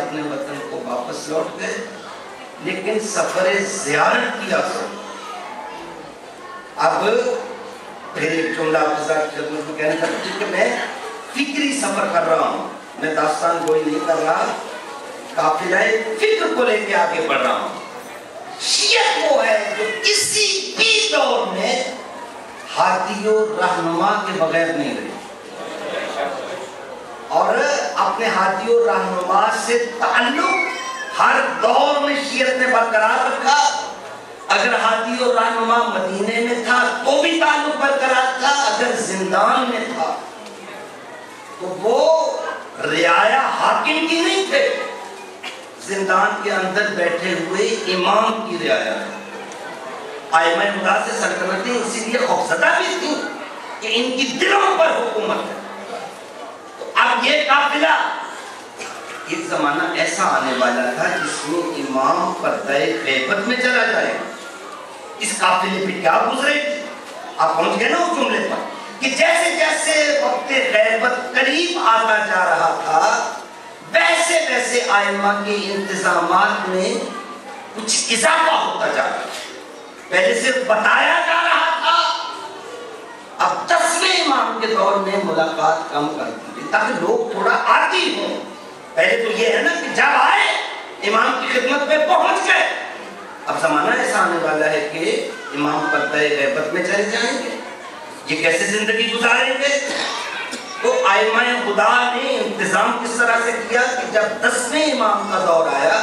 اپنے وطن کو واپس لوٹ گئے، لیکن سفر زیارت کیا سو۔ اب پھر ایک جملہ آپ کے خدمت میں کہنا چاہتا ہوں کہ میں فکری سفر کر رہا ہوں، میں داستان گوئی نہیں کر رہا، قافلہ فکر کو لے کے آگے بڑھ رہا ہوں۔ شیعت وہ ہے جو کسی بھی دور میں ہادی و رہنما کے بغیر نہیں رہی، اور اپنے ہادی و رہنما سے تعلق ہر دور میں شیعت نے برقرار رکھا۔ اگر ہادی و رہنما مدینے میں تھا تو بھی تعلق برقرار تھا، اگر زندان میں تھا تو وہ رعایا حاکم کی نہیں تھے، زندان کے اندر بیٹھے ہوئے امام کی رعایا۔ ائمہ خدا سے سلطنتیں اسی لیے خوفزدہ بھی تھیں کہ ان کی دلوں پر حکومت ہے۔ تو اب یہ قافلہ، ایک زمانہ ایسا آنے والا تھا جس میں امام پردہ غیبت میں چلا جائے گا۔ اس قافلے پہ کیا گزرے گی؟ آپ پہنچ گئے نا اس جملے پر کہ جیسے جیسے وقت غیبت قریب آتا جا رہا تھا، ویسے ویسے ائمہ کے انتظامات میں کچھ اضافہ ہوتا جا رہا تھا۔ پہلے صرف بتایا جا رہا تھا، اب 10ویں امام کے دور میں ملاقات کم کر دی تاکہ لوگ تھوڑا عادی ہوں۔ پہلے تو یہ ہے نا کہ جب آئے امام کی خدمت میں پہنچ گئے، اب زمانہ ایسا آنے والا ہے کہ امام پردہ غیبت میں چلے جائیں گے، یہ کیسے زندگی گزاریں گے؟ تو ائمہ خدا نے انتظام کس طرح سے کیا کہ جب 10ویں امام کا دور آیا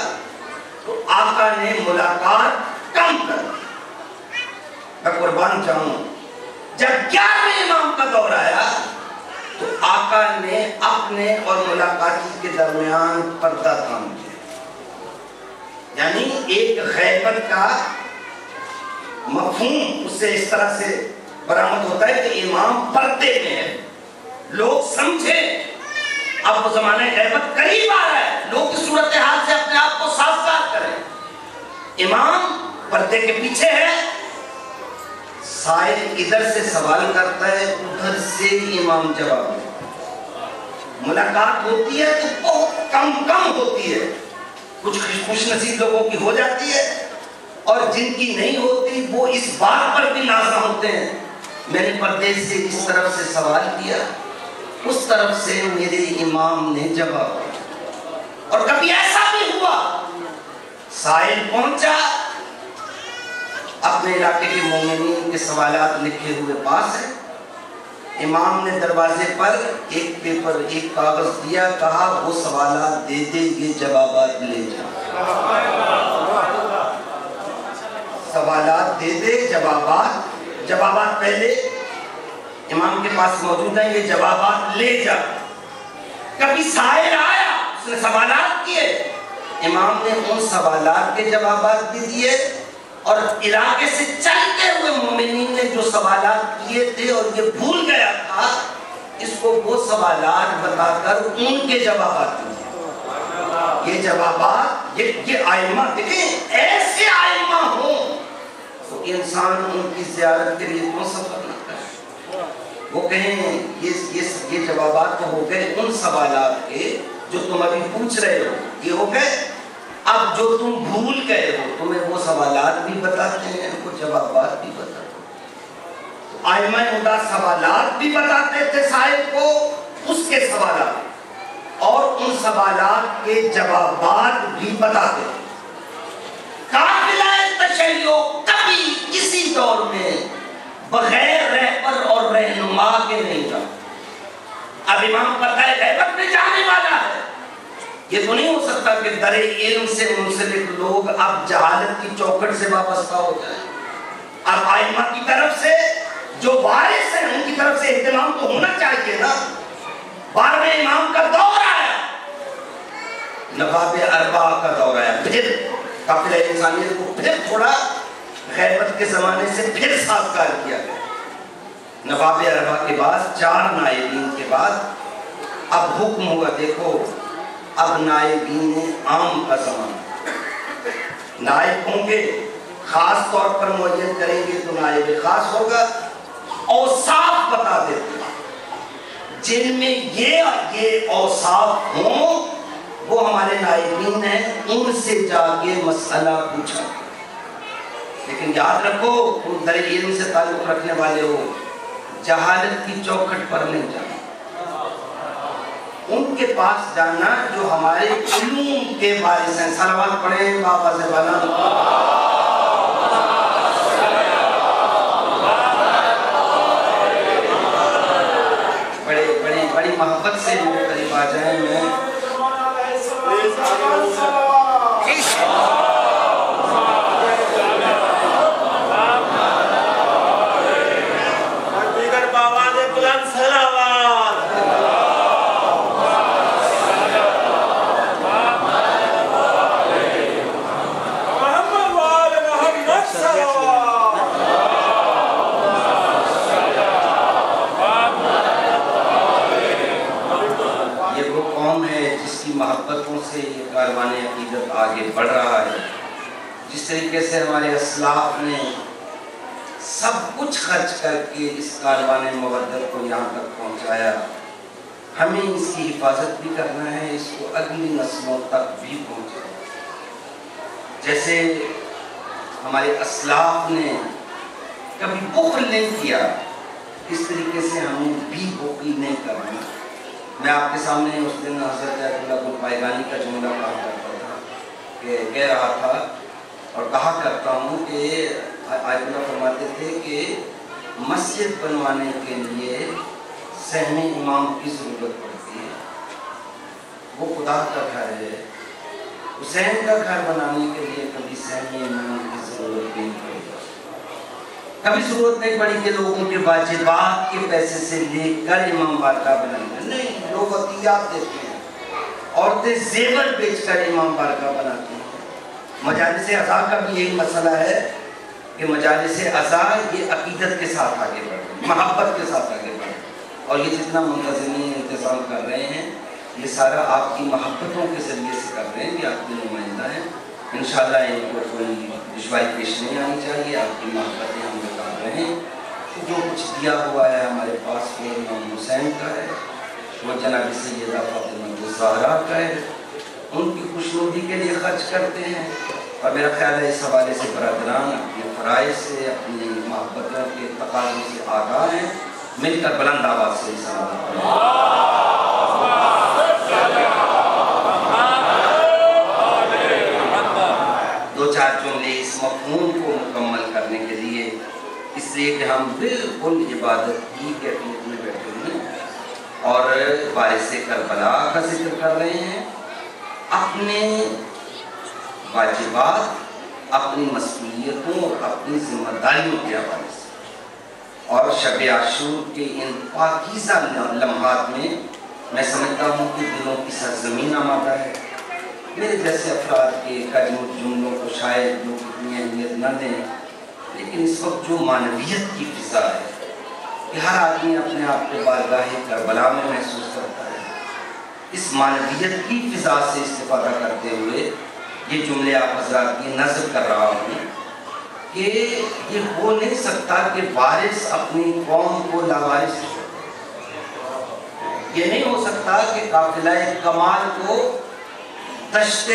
تو آقا نے ملاقات کم کر دی۔ میں قربان جاؤں، جب 11ویں امام کا دور آیا تو آقا نے اپنے اور ملاقاتی کے درمیان پردہ تھام دیا۔ یعنی ایک غیبت کا مفہوم اس سے اس طرح سے برآمد ہوتا ہے کہ امام پردے میں ہے، لوگ سمجھیں اب وہ زمانہ غیبت قریب آ رہا ہے، لوگ اس صورتحال سے اپنے آپ کو سازگار کریں۔ امام پردے کے پیچھے ہے، سائل ادھر سے سوال کرتا ہے، ادھر سے امام جواب دیتا ہے۔ ملاقات ہوتی ہے تو بہت کم ہوتی ہے، کچھ خوش نصیب لوگوں کی ہو جاتی ہے، اور جن کی نہیں ہوتی وہ اس بات پر بھی نازا ہوتے ہیں میں نے پردے سے اس طرف سے سوال کیا، اس طرف سے میرے امام نے جواب دیا۔ اور کبھی ایسا بھی ہوا سائل پہنچا، اپنے علاقے کے مومنین کے سوالات لکھے ہوئے پاس ہیں، امام نے دروازے پر ایک پیپر ایک کاغذ دیا، کہا وہ سوالات دے دے، یہ جوابات لے جا۔ سوالات دے دے، جوابات پہلے امام کے پاس موجود ہیں، یہ جوابات لے جا۔ کبھی سائل آیا، اس نے سوالات کیے، امام نے ان سوالات کے جوابات بھی دیے، اور علاقے سے چلتے ہوئے مومنین نے جو سوالات کیے تھے اور یہ بھول گیا تھا، اس کو وہ سوالات بتا کر ان کے جوابات دیے۔ یہ جوابات، یہ ائمہ دیکھیں، ایسے ائمہ ہوں تو انسان ان کی زیارت کے لیے کون سفر نہ کرے، وہ کہیں یہ جوابات تو ہو گئے ان سوالات کے جو تم ابھی پوچھ رہے ہو، یہ ہو گئے، اب جو تم بھول گئے ہو تمہیں وہ سوالات بھی بتاتے ہیں، ان کو جوابات بھی بتاتے ہیں۔ ائمہ خدا سوالات بھی بتاتے تھے سائل کو، اس کے سوالات اور ان سوالات کے جوابات بھی بتاتے تھے۔ قافلہ تشیع کبھی کسی دور میں بغیر رہبر اور رہنما کے نہیں رہا۔ اب امام پردہ غیبت میں جانے والا ہے، یہ تو نہیں ہو سکتا کہ در علم سے منسلک لوگ اب جہالت کی چوکھٹ سے وابستہ ہو جائیں۔ اب ائمہ کی طرف سے جو وارث ہیں ان کی طرف سے اہتمام تو ہونا چاہیے نا۔ 12ویں امام کا دور آیا، نواب اربعہ کا دور آیا، پھر قافلہ انسانیت کو پھر تھوڑا غیبت کے زمانے سے پھر سازگار کیا گیا۔ نواب اربعہ کے بعد 4 نائبین کے بعد اب حکم ہوا، دیکھو اب نائبین عام کا زمانہ، نائب ہوں گے خاص طور پر معین کریں گے تو نائب خاص ہوگا، اوصاف بتا دیتے ہیں جن میں یہ اوصاف ہوں وہ ہمارے نائبین ہیں، ان سے جا کے مسئلہ پوچھا۔ لیکن یاد رکھو، تم در علم سے تعلق رکھنے والے ہو، جہالت کی چوکھٹ پر نہیں جانا، ان کے پاس جانا جو ہمارے علوم کے وارث ہیں۔ صلوات پڑھیں بابا سے بنا، بڑی محبت سے میرے قریب آ جائیں۔ میں محبتوں سے یہ کاروان عقیدت آگے بڑھ رہا ہے۔ جس طریقے سے ہمارے اسلاف نے سب کچھ خرچ کر کے اس کاروان مودت کو یہاں تک پہنچایا، ہمیں اس کی حفاظت بھی کرنا ہے، اس کو اگلی نسلوں تک بھی پہنچانا۔ جیسے ہمارے اسلاف نے کبھی بخل نہیں کیا، اس طریقے سے ہمیں بھی بخل نہیں کرنا۔ میں آپ کے سامنے اس دن حضرت آیت اللہ البیگانی کا جملہ کہا کرتا تھا، کہ کہہ رہا تھا اور کہا کرتا ہوں کہ آیت اللہ فرماتے تھے کہ مسجد بنوانے کے لیے سہم امام کی ضرورت پڑتی ہے، وہ خدا کا گھر ہے، حسین کا گھر بنانے کے لیے کبھی سہم امام کی ضرورت نہیں پڑی، کبھی ضرورت نہیں پڑی کہ لوگوں کے واجبات کے پیسے سے لے کر امام بارگاہ بنائیں، نہیں، لوگ عطیات دیتے ہیں، عورتیں زیور بیچ کر امام بارگاہ بناتی ہیں۔ مجالس عزا کا بھی یہی مسئلہ ہے کہ مجالس عزا یہ عقیدت کے ساتھ آگے بڑھ رہے ہیں، محبت کے ساتھ آگے بڑھ رہے ہیں، اور یہ جتنا منتظمین انتظام کر رہے ہیں یہ سارا آپ کی محبتوں کے ذریعے سے کر رہے ہیں، یہ آپ کے نمائندہ ہیں۔ انشاءاللہ ان کو کوئی دشواری پیش نہیں آنی چاہیے، آپ کی محبتیں ہم بتا رہے ہیں۔ جو کچھ دیا ہوا ہے ہمارے پاس وہ امام حسین کا ہے، وہ جناب سیدہ فاطمہ الزہرا کا ہے، ان کی خوشنودی کے لیے خرچ کرتے ہیں، اور میرا خیال ہے اس حوالے سے برادران اپنے فرائض سے، اپنی محبتوں کے تقاضوں سے آگاہ ہیں۔ مل کر بلند آواز سے صلوات پڑھیں۔ دو چار جملے اس مفہوم کو مکمل کرنے کے لیے، اس لیے کہ ہم بالکل عبادت کی کیفیت میں بیٹھے ہیں اور وارث کربلا کا ذکر کر رہے ہیں، اپنے واجبات، اپنی مسئولیتوں اور اپنی ذمہ داریوں کے حوالے سے، اور شب عاشور کے ان پاکیزہ لمحات میں سمجھتا ہوں کہ دلوں کی سرزمین آمادہ ہے۔ میرے جیسے افراد کے جملوں کو شاید لوگ اتنی اہمیت نہ دیں، لیکن اس وقت جو معنویت کی فضا ہے کہ ہر آدمی اپنے آپ کو بارگاہ کربلا میں محسوس کرتا ہے، اس معنویت کی فضا سے استفادہ کرتے ہوئے یہ جملے آپ حضرات کی نظر کر رہا ہوں کہ یہ ہو نہیں سکتا کہ وارث اپنی قوم کو لاوارث چھوڑ دے، یہ نہیں ہو سکتا کہ قافلہ کمال کو دشت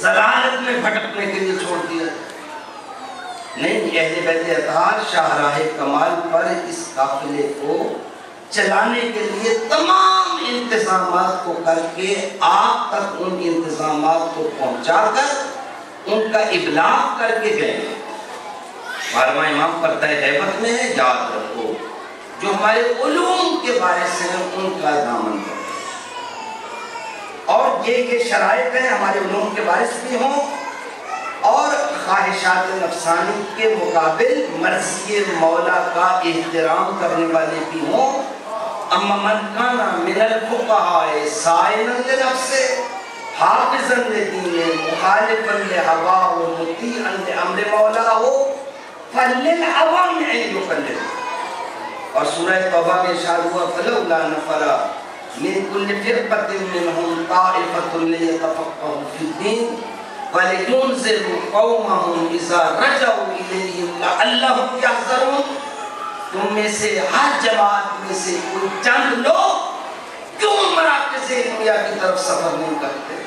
ضلالت میں بھٹکنے کے لیے چھوڑ دیا، نہیں، اہل بیت اطہار شاہراہ کمال پر اس قافلے کو چلانے کے لیے تمام انتظامات کو کر کے آپ تک ان انتظامات کو پہنچا کر ان کا ابلاغ کر کے گئے۔ 12واں امام پردہ غیبت میں ہے، یاد رکھو، جو ہمارے علوم کے بارے سے ہیں ان کا دامن کرو، اور یہ شرائط ہیں ہمارے علوم کے بارے سے بھی ہوں اور خواہشات نفسانی کے مقابل مرضی مولا کا احترام کرنے والے بھی ہوں۔ اما من کان من الفقهاء سائلا لنفسه حافظا لدینه مخالفا لهواه مطیعا لامر مولاه فللعوام ان يقلدوا، اور سورہ توبہ میں ارشاد ہوا فلولا نفر من كل فرقة منهم طائفة ليتفقهوا في الدين وَلِيُنْذِرُوا قَوْمَهُمْ إِذَا رَجَعُوا إِلَيْهِمْ لَعَلَّهُمْ يَحْذَرُونَ۔ تم میں سے ہر جماعت میں سے کوئی چند لوگ کیوں مراکز دنیا کی طرف سفر نہیں کرتے؟